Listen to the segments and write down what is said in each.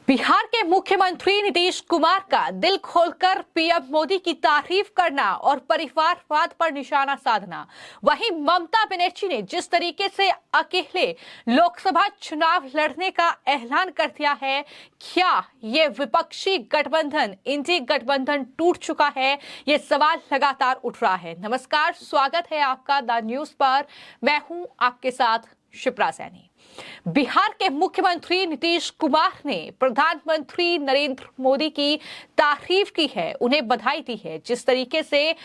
बिहार के मुख्यमंत्री नीतीश कुमार का दिल खोलकर पीएम मोदी की तारीफ करना और परिवारवाद पर निशाना साधना। वहीं ममता बनर्जी ने जिस तरीके से अकेले लोकसभा चुनाव लड़ने का ऐलान कर दिया है, क्या ये विपक्षी गठबंधन इंडी गठबंधन टूट चुका है? ये सवाल लगातार उठ रहा है। नमस्कार, स्वागत है आपका द न्यूज पर। मैं हूं आपके साथ शिप्रा सैनी। बिहार के मुख्यमंत्री नीतीश कुमार ने प्रधानमंत्री नरेंद्र मोदी की तारीफ की है, उन्हें बधाई दी है। जिस तरीके से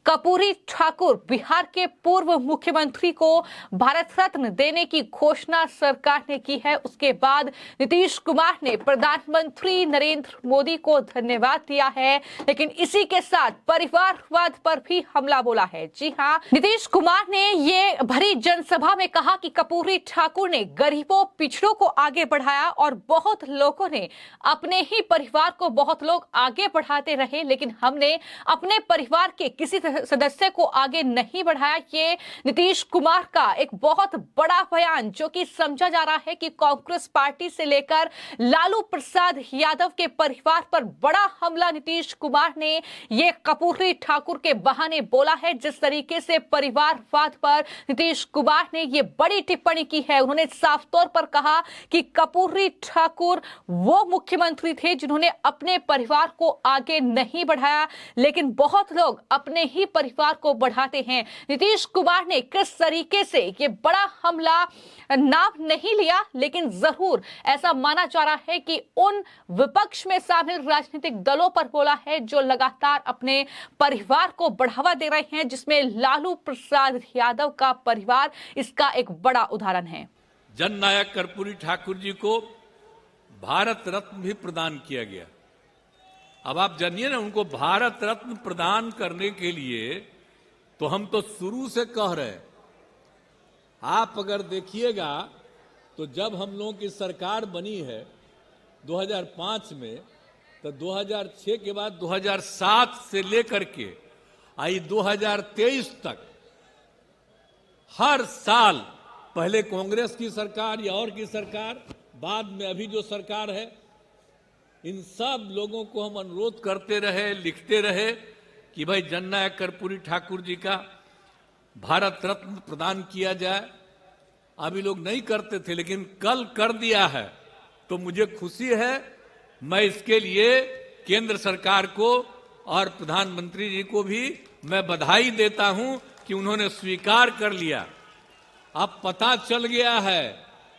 कर्पूरी ठाकुर बिहार के पूर्व मुख्यमंत्री को भारत रत्न देने की घोषणा सरकार ने की है, उसके बाद नीतीश कुमार ने प्रधानमंत्री नरेंद्र मोदी को धन्यवाद दिया है। लेकिन इसी के साथ परिवारवाद पर भी हमला बोला है। जी हां, नीतीश कुमार ने ये भरी जनसभा में कहा कि कर्पूरी ठाकुर ने गरीबों पिछड़ों को आगे बढ़ाया और बहुत लोगों ने अपने ही परिवार को बहुत लोग आगे बढ़ाते रहे, लेकिन हमने अपने परिवार के किसी सदस्य को आगे नहीं बढ़ाया। ये नीतीश कुमार का एक बहुत बड़ा बयान, जो कि समझा जा रहा है कि कांग्रेस पार्टी से लेकर लालू प्रसाद यादव के परिवार पर बड़ा हमला नीतीश कुमार ने ये कर्पूरी ठाकुर के बहाने बोला है। जिस तरीके से परिवारवाद पर नीतीश कुमार ने ये बड़ी टिप्पणी की है, उन्होंने साफ तौर पर कहा कि कर्पूरी ठाकुर वो मुख्यमंत्री थे जिन्होंने अपने परिवार को आगे नहीं बढ़ाया, लेकिन बहुत लोग अपने ही परिवार को बढ़ाते हैं। नीतीश कुमार ने किस तरीके से ये बड़ा हमला नाम नहीं लिया, लेकिन जरूर ऐसा माना जा रहा है कि उन विपक्ष में शामिल राजनीतिक दलों पर बोला है जो लगातार अपने परिवार को बढ़ावा दे रहे हैं, जिसमें लालू प्रसाद यादव का परिवार इसका एक बड़ा उदाहरण है। जननायक कर्पूरी ठाकुर जी को भारत रत्न भी प्रदान किया गया। अब आप जानिए ना, उनको भारत रत्न प्रदान करने के लिए तो हम तो शुरू से कह रहे हैं। आप अगर देखिएगा तो जब हम लोगों की सरकार बनी है 2005 में, तो 2006 के बाद 2007 से लेकर के आई 2023 तक हर साल, पहले कांग्रेस की सरकार या और की सरकार, बाद में अभी जो सरकार है, इन सब लोगों को हम अनुरोध करते रहे, लिखते रहे कि भाई जननायक कर्पूरी ठाकुर जी का भारत रत्न प्रदान किया जाए। अभी लोग नहीं करते थे, लेकिन कल कर दिया है, तो मुझे खुशी है। मैं इसके लिए केंद्र सरकार को और प्रधानमंत्री जी को भी मैं बधाई देता हूं कि उन्होंने स्वीकार कर लिया। अब पता चल गया है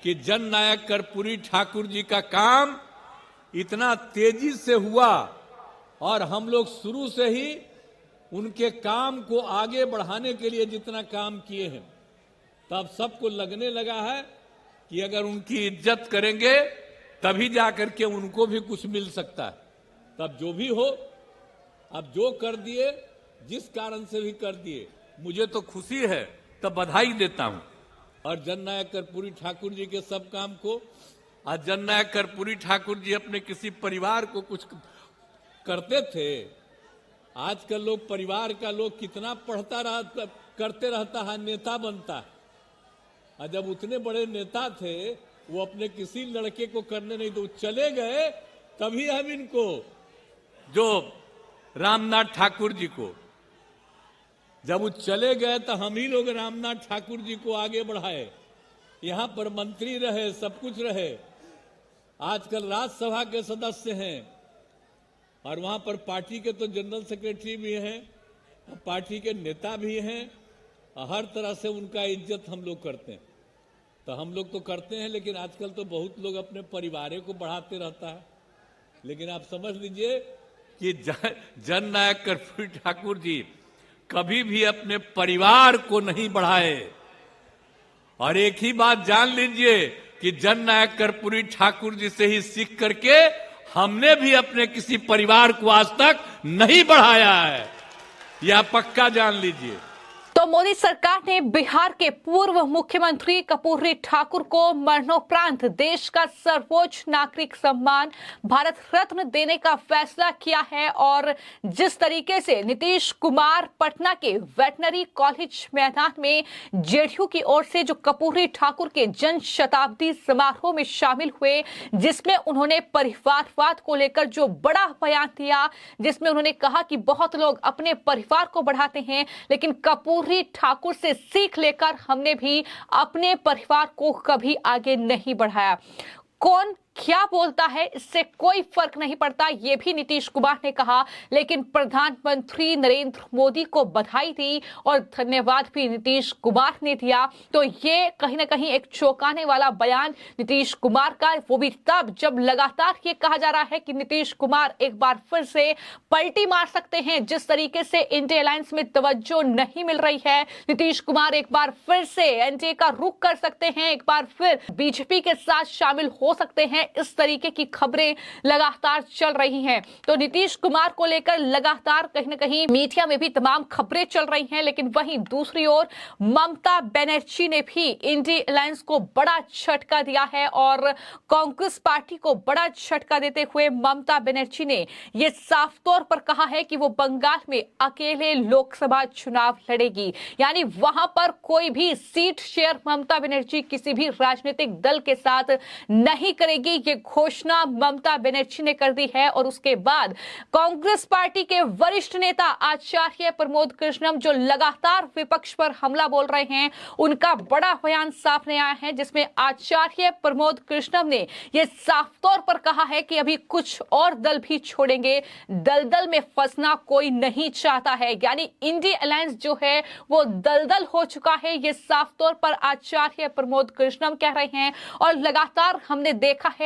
कि जननायक कर्पूरी ठाकुर जी का काम इतना तेजी से हुआ और हम लोग शुरू से ही उनके काम को आगे बढ़ाने के लिए जितना काम किए हैं, तब सबको लगने लगा है कि अगर उनकी इज्जत करेंगे तभी जाकर के उनको भी कुछ मिल सकता है। तब जो भी हो, अब जो कर दिए, जिस कारण से भी कर दिए, मुझे तो खुशी है, तब बधाई देता हूं। और जननायक कर्पूरी ठाकुर जी के सब काम को, आज जननायक कर्पूरी ठाकुर जी अपने किसी परिवार को कुछ करते थे। आजकल लोग परिवार का लोग कितना करते रहता है, नेता बनता है। और जब उतने बड़े नेता थे, वो अपने किसी लड़के को करने नहीं दो, चले गए, तभी हम इनको, जो रामनाथ ठाकुर जी को, जब वो चले गए तो हम ही लोग रामनाथ ठाकुर जी को आगे बढ़ाए। यहां पर मंत्री रहे, सब कुछ रहे। आजकल राज्यसभा के सदस्य हैं और वहां पर पार्टी के तो जनरल सेक्रेटरी भी हैं, पार्टी के नेता भी हैं। हर तरह से उनका इज्जत हम लोग करते हैं। तो हम लोग तो करते हैं, लेकिन आजकल तो बहुत लोग अपने परिवार को बढ़ाते रहता है। लेकिन आप समझ लीजिए कि जननायक कर्पूरी ठाकुर जी कभी भी अपने परिवार को नहीं बढ़ाए। और एक ही बात जान लीजिए कि जननायक कर्पूरी ठाकुर जी से ही सीख करके हमने भी अपने किसी परिवार को आज तक नहीं बढ़ाया है, यह पक्का जान लीजिए। तो मोदी सरकार ने बिहार के पूर्व मुख्यमंत्री कर्पूरी ठाकुर को मरणोपरांत देश का सर्वोच्च नागरिक सम्मान भारत रत्न देने का फैसला किया है और जिस तरीके से नीतीश कुमार पटना के वेटनरी कॉलेज मैदान में जेडीयू की ओर से जो कर्पूरी ठाकुर के जन शताब्दी समारोह में शामिल हुए, जिसमें उन्होंने परिवारवाद को लेकर जो बड़ा बयान दिया, जिसमें उन्होंने कहा कि बहुत लोग अपने परिवार को बढ़ाते हैं, लेकिन कर्पूरी ठाकुर से सीख लेकर हमने भी अपने परिवार को कभी आगे नहीं बढ़ाया। कौन क्या बोलता है इससे कोई फर्क नहीं पड़ता, ये भी नीतीश कुमार ने कहा, लेकिन प्रधानमंत्री नरेंद्र मोदी को बधाई दी और धन्यवाद भी नीतीश कुमार ने दिया। तो ये कहीं ना कहीं एक चौंकाने वाला बयान नीतीश कुमार का, वो भी तब जब लगातार ये कहा जा रहा है कि नीतीश कुमार एक बार फिर से पलटी मार सकते हैं। जिस तरीके से इंडिया अलायंस में तवज्जो नहीं मिल रही है, नीतीश कुमार एक बार फिर से एनडीए का रुख कर सकते हैं, एक बार फिर बीजेपी के साथ शामिल हो सकते हैं। इस तरीके की खबरें लगातार चल रही हैं। तो नीतीश कुमार को लेकर लगातार कहीं ना कहीं मीडिया में भी तमाम खबरें चल रही हैं, लेकिन वहीं दूसरी ओर ममता बनर्जी ने भी इंडिया अलायंस को बड़ा झटका दिया है और कांग्रेस पार्टी को बड़ा झटका देते हुए ममता बनर्जी ने यह साफ तौर पर कहा है कि वो बंगाल में अकेले लोकसभा चुनाव लड़ेगी, यानी वहां पर कोई भी सीट शेयर ममता बनर्जी किसी भी राजनीतिक दल के साथ नहीं करेगी। ये घोषणा ममता बनर्जी ने कर दी है और उसके बाद कांग्रेस पार्टी के वरिष्ठ नेता आचार्य प्रमोद कृष्णम, जो लगातार विपक्ष पर हमला बोल रहे हैं, उनका बड़ा बयान सामने आया है, जिसमें आचार्य प्रमोद कृष्णम ने यह साफ तौर पर कहा है कि अभी कुछ और दल भी छोड़ेंगे, दलदल में फंसना कोई नहीं चाहता है। यानी इंडिया अलायंस जो है वो दलदल हो चुका है, ये साफ तौर पर आचार्य प्रमोद कृष्णम कह रहे हैं। और लगातार हमने देखा है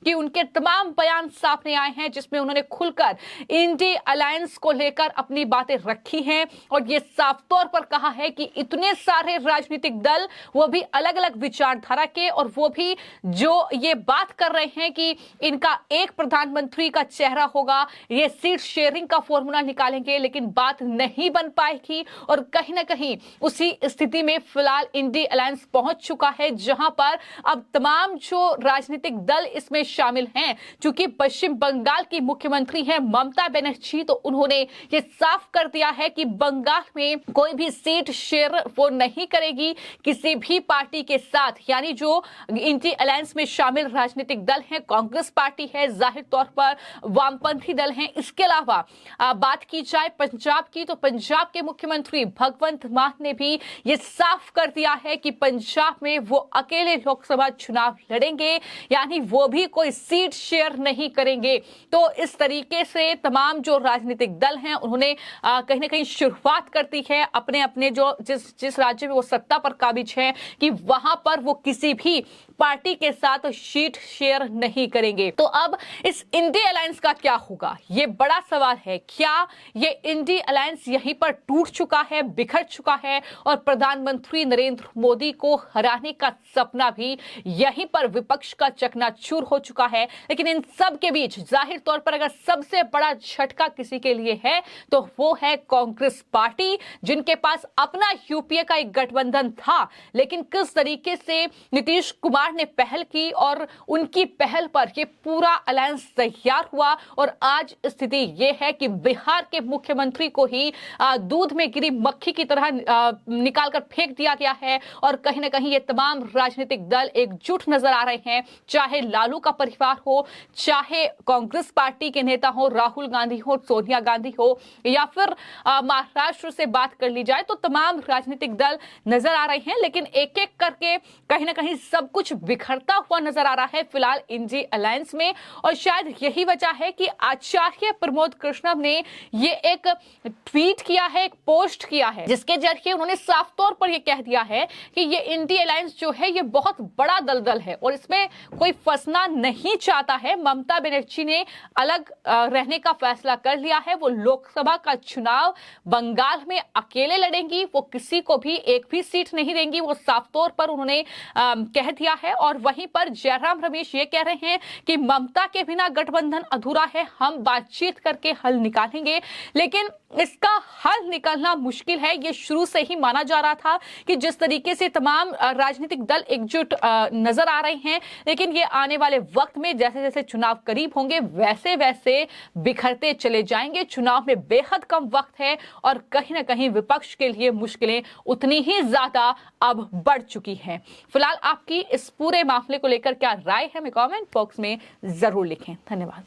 कि उनके तमाम बयान सामने आए हैं, जिसमें उन्होंने खुलकर इंडिया अलायंस को लेकर अपनी बातें रखी हैं और यह साफ तौर पर कहा है कि इतने सारे राजनीतिक दल, वो भी अलग अलग विचारधारा के, और वो भी जो ये बात कर रहे हैं कि इनका एक प्रधानमंत्री का चेहरा होगा, ये सीट शेयरिंग का फॉर्मूला निकालेंगे, लेकिन बात नहीं बन पाएगी। और कहीं ना कहीं उसी स्थिति में फिलहाल इंडिया अलायंस पहुंच चुका है, जहां पर अब तमाम जो राजनीतिक दल इसमें शामिल हैं, चूंकि पश्चिम बंगाल की मुख्यमंत्री हैं ममता बनर्जी, तो उन्होंने ये साफ कर दिया है कि बंगाल में कोई भी सीट शेयर वो नहीं करेगी किसी भी पार्टी के साथ। यानी जो इंडिया अलायंस में शामिल राजनीतिक दल हैं, कांग्रेस पार्टी है, जाहिर तौर पर वामपंथी दल हैं। इसके अलावा बात की जाए पंजाब की, तो पंजाब के मुख्यमंत्री भगवंत मान ने भी ये साफ कर दिया है कि पंजाब में वो अकेले लोकसभा चुनाव लड़ेंगे, यानी वो भी कोई सीट शेयर नहीं करेंगे। तो इस तरीके से तमाम जो राजनीतिक दल हैं, उन्होंने कहीं ना कहीं शुरुआत कर दी है अपने अपने जो जिस राज्य में वो सत्ता पर काबिज है, कि वहां पर वो किसी भी पार्टी के साथ सीट शेयर नहीं करेंगे। तो अब इस इंडिया अलायंस का क्या होगा, ये बड़ा सवाल है। क्या ये इंडिया अलायंस यहीं पर टूट चुका है, बिखर चुका है और प्रधानमंत्री नरेंद्र मोदी को हराने का सपना भी यहीं पर विपक्ष का चकनाचूर हो चुका है? लेकिन इन सब के बीच जाहिर तौर पर अगर सबसे बड़ा झटका किसी के लिए है, तो वो है कांग्रेस पार्टी, जिनके पास अपना यूपीए का एक गठबंधन था, लेकिन किस तरीके से नीतीश कुमार ने पहल की और उनकी पहल पर ये पूरा अलायंस तैयार हुआ। और आज स्थिति ये है कि बिहार के मुख्यमंत्री को ही दूध में गिरी मक्खी की तरह निकालकर फेंक दिया गया है और कहीं ना कहीं ये तमाम राजनीतिक दल एकजुट नजर आ रहे हैं, चाहे लालू का परिवार हो, चाहे कांग्रेस पार्टी के नेता हो, राहुल गांधी हो, सोनिया गांधी हो, या फिर महाराष्ट्र से बात कर ली जाए तो तमाम राजनीतिक दल नजर आ रहे हैं। लेकिन एक एक करके कहीं ना कहीं सब कुछ बिखरता हुआ नजर आ रहा है फिलहाल इंडिया अलायंस में। और शायद यही वजह है कि आचार्य प्रमोद कृष्णम ने ये एक ट्वीट किया है, एक पोस्ट किया है, जिसके जरिए उन्होंने साफ तौर पर यह कह दिया है कि ये इंडिया अलायंस जो है ये बहुत बड़ा दलदल है और इसमें कोई फंसना नहीं चाहता है। ममता बनर्जी ने अलग रहने का फैसला कर लिया है, वो लोकसभा का चुनाव बंगाल में अकेले लड़ेंगी, वो किसी को भी एक भी सीट नहीं देंगी, वो साफ तौर पर उन्होंने कह दिया है। है और वहीं पर जयराम रमेश ये कह रहे हैं कि ममता के बिना गठबंधन अधूरा है, हम बातचीत करके हल निकालेंगे। लेकिन इसका हल निकलना मुश्किल है। ये शुरू से ही माना जा रहा था कि जिस तरीके से तमाम राजनीतिक दल एकजुट नजर आ रहे हैं, लेकिन ये आने वाले वक्त में जैसे जैसे चुनाव करीब होंगे वैसे वैसे बिखरते चले जाएंगे। चुनाव में बेहद कम वक्त है और कहीं ना कहीं विपक्ष के लिए मुश्किलें उतनी ही ज्यादा अब बढ़ चुकी हैं। फिलहाल आपकी इस पूरे मामले को लेकर क्या राय है, हमें कमेंट बॉक्स में जरूर लिखें। धन्यवाद।